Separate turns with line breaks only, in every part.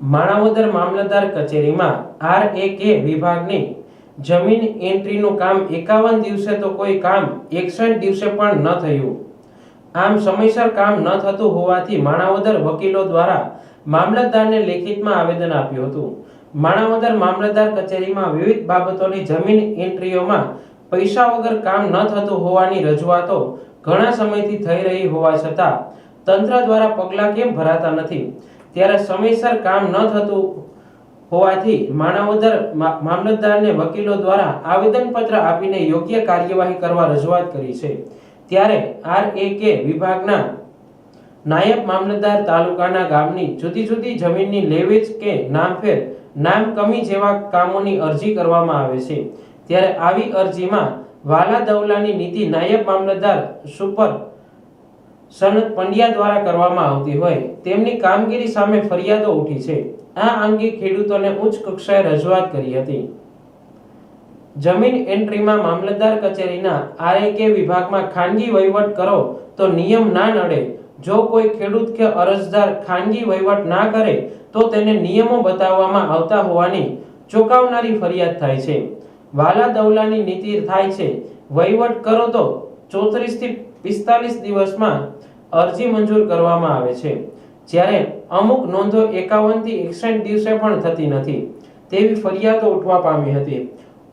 માણાવદર મામલતદાર કચેરીમાં RAK વિભાગની જમીન એન્ટ્રીનું કામ 51 દિવસે તો કોઈ કામ 61 દિવસે પણ ન થયું। આમ સમયસર કામ ન થતું હોવાથી માણાવદર વકીલો દ્વારા મામલતદારને લેખિતમાં આવેદન આપ્યું હતું। માણાવદર મામલતદાર કચેરીમાં વિવિધ બાબતોની જમીન એન્ટ્રીઓમાં પૈસા વગર કામ ન થતું હોવાની રજૂઆતો ઘણા સમયથી થઈ રહી હોવા છતાં તંત્ર દ્વારા પગલાં કેમ ભરાતા નથી, ત્યારે સમયસર કામ ન થતું હોવાથી માણાવદર મામલતદારને વકીલો દ્વારા આવેદનપત્ર આપીને યોગ્ય કાર્યવાહી કરવા રજૂઆત કરી છે। ત્યારે RAK વિભાગના નાયબ મામલતદાર તાલુકાના ગામની જુદી જુદી જમીનની લેવેચ કે નામફેર, નામ કમી જેવા કામોની અરજી કરવામાં આવે છે। ત્યારે આવી અરજીમાં વાલા દવલાની નીતિ નાયબ મામલતદાર સુપર સનત પંડ્યા દ્વારા કરવામાં આવતી હોય તેમની કામગીરી સામે ફરિયાદો ઉઠી છે। આ અંગે ખેડૂતોને ઉચ્ચ કક્ષાએ રજૂઆત કરી હતી। જમીન એન્ટ્રીમાં મામલતદાર કચેરીના RAK વિભાગમાં ખાનગી વહીવટ કરો તો નિયમ ના નડે। જો કોઈ ખેડૂત કે અરજદાર ખાનગી વહીવટ ના કરે તો તેને નિયમો બતાવવામાં આવતા હોવાની ચોંકાવનારી ફરિયાદ થાય છે। વાલા દવલાની નીતિ થાય છે વહીવટ કરો તો 34 થી 45 દિવસમાં અરજી મંજૂર કરવામાં આવે છે, જ્યારે અમુક નોંધો 51 થી 61 દિવસે પણ થતી નથી તેવી ફરિયાદો ઉઠવા પામી હતી।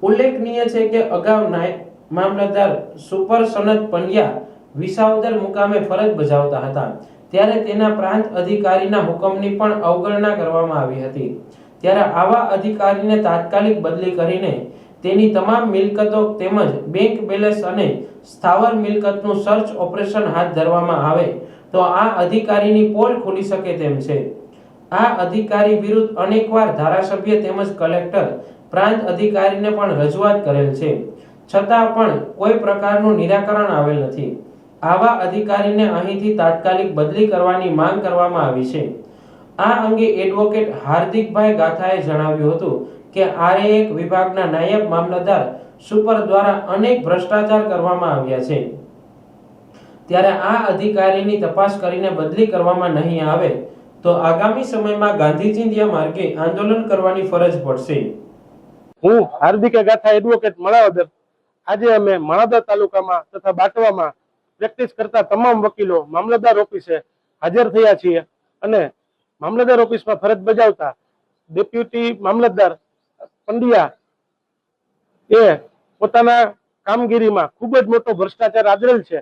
ઉલ્લેખનીય છે કે અગાઉ નાયબ મામલતદાર સુપર સનત પંડ્યા વિસાવદર મુકામે ફરજ બજાવતા હતા, ત્યારે તેના પ્રાંત અધિકારીના હુકમની પણ અવગણના કરવામાં આવી હતી। ત્યારે આવા અધિકારીને તાત્કાલિક બદલી કરીને તેની તમામ મિલકતો તેમજ બેંક બેલેન્સ અને સ્થાવર મિલકતનું સર્ચ ઓપરેશન હાથ ધરવામાં આવે તો આ અધિકારીની પોલ ખુલી શકે તેમ છે। આ અધિકારી વિરુદ્ધ અનેકવાર ધારાસભ્ય તેમજ કલેક્ટર, પ્રાંત અધિકારીને પણ રજૂઆત કરેલ છે, છતાં પણ કોઈ પ્રકારનું નિરાકરણ આવેલ નથી। આવા અધિકારીને અહીંથી તાત્કાલિક બદલી કરવાની માંગ કરવામાં આવી છે। આ અંગે એડવોકેટ હાર્દિકભાઈ ગાથાએ જણાવ્યું હતું કે RAK વિભાગના નાયબ મામલતદાર સુપર દ્વારા અનેક ભ્રષ્ટાચાર કરવામાં આવ્યા છે, ત્યારે આ અધિકારીની તપાસ કરીને બદલી કરવામાં નહીં આવે તો આગામી સમયમાં ગાંધી ચિંધ્યા માર્ગે આંદોલન કરવાની ફરજ પડશે।
હું હાર્દિક ગાથા, એડવોકેટ માણાવદર। આજે અમે માણાવદર તાલુકામાં તથા બાટવામાં પ્રેક્ટિસ કરતા તમામ વકીલો મામલતદાર ઓફિસે હાજર થયા છીએ અને મામલતદાર ઓફિસમાં ફરજ બજાવતા ડેપ્યુટી મામલતદાર પંડ્યા એ પોતાના કામગીરીમાં ખૂબ જ મોટો ભ્રષ્ટાચાર આદરેલ છે,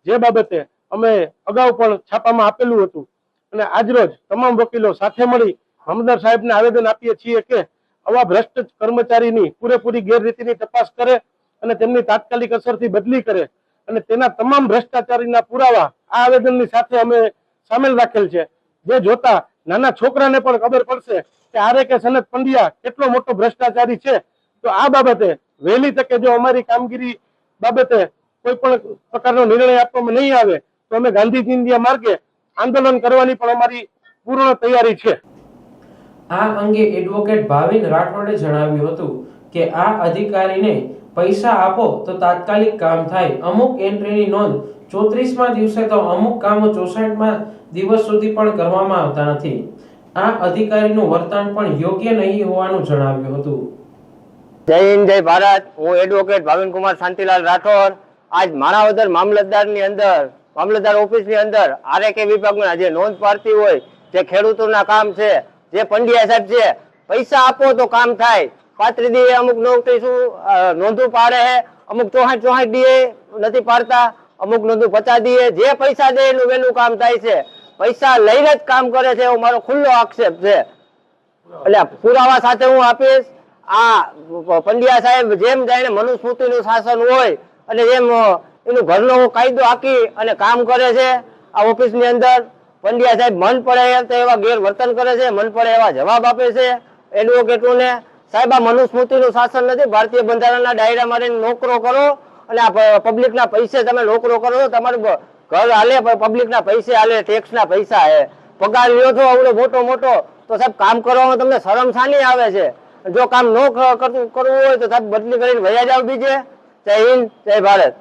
જે બાબતે અમે અગાઉ પણ છાપામાં આપેલું હતું અને આજરોજ તમામ વકીલો સાથે મળી મામલતદાર સાહેબને આવેદન આપીએ છીએ કે આવા ભ્રષ્ટ કર્મચારીની પૂરેપૂરી ગેરરીતિની તપાસ કરે અને તેમની તાત્કાલિક અસરથી બદલી કરે અને તેના તમામ ભ્રષ્ટાચારીના પુરાવા આ આવેદનની સાથે અમે સામેલ રાખેલ છે, જે જોતા નાના છોકરાને પણ ખબર પડશે કે RAK સનત પંડ્યા કેટલો મોટો ભ્રષ્ટાચારી છે। તો આ બાબતે વહેલી તકે જો અમારી કામગીરી બાબતે કોઈ પણ પ્રકારનો નિર્ણય આપવામાં નહીં આવે તો અમે ગાંધી ચિંધ્યા માર્ગે આંદોલન કરવાની પણ અમારી પૂર્ણ તૈયારી છે।
આ અંગે એડવોકેટ ભાવિન રાઠોડે જણાવ્યું હતું કે આ અધિકારીને પૈસા આપો તો તાત્કાલિક કામ થાય। અમુક એન્ટ્રીની નોંધ 34માં દિવસે તો અમુક કામો 64માં દિવસ સુધી પણ કરવામાં આવતા નથી। આ અધિકારીનું વર્તન પણ યોગ્ય નહીં હોવાનું જણાવ્યું હતું।
જય હિન્દ, જય ભારત। હું એડવોકેટ ભાવિન કુમાર શાંતિલાલ રાઠોડ આજ માણાવદર મામલતદારની અંદર, મામલતદાર ઓફિસની અંદર RAK વિભાગમાં જે નોંધ પાડતી હોય જે ખેડૂતોના કામ છે, જે પંડ્યા સાહેબ છે, પૈસા આપો તો કામ થાય। 35 દીએ અમુક નોંધો પાડે છે, અમુક 64 દીએ નથી પાડતા, અમુક નોંધો 50 દીએ, જે પૈસા દે એનું વહેલું કામ થાય છે। પૈસા લઈને જ કામ કરે છે એવો મારો ખુલ્લો આક્ષેપ છે, એટલે પુરાવા સાથે હું આપીશ। આ પંડ્યા સાહેબ જેમ જાણે મનુસ્મૃતિનું શાસન હોય અને જેમ એનું ઘરનો કાયદો આખી અને કામ કરે છે આ ઓફિસની અંદર। પંડ્યા સાહેબ મન પડે એવા ગેરવર્તન કરે છે, મન પડે એવા જવાબ આપે છે એડવોકેટોને। સાહેબ, આ મનુસ્મૃતિનું શાસન નથી, ભારતીય બંધારણના દાયરામાં નોકરો કરો અને આ પબ્લિકના પૈસે તમે નોકરો કરો છો, તમારું ઘર હાલે, પબ્લિકના પૈસે હાલે, ટેક્સના પૈસા હે, પગાર લ્યો છો આવડો મોટો મોટો, તો સાહેબ કામ કરવામાં તમને શરમ શાની આવે છે? જો કામ ન કરવું હોય તો સાહેબ બદલી કરીને વયા જાવ બીજે। જય હિન્દ, જય ભારત।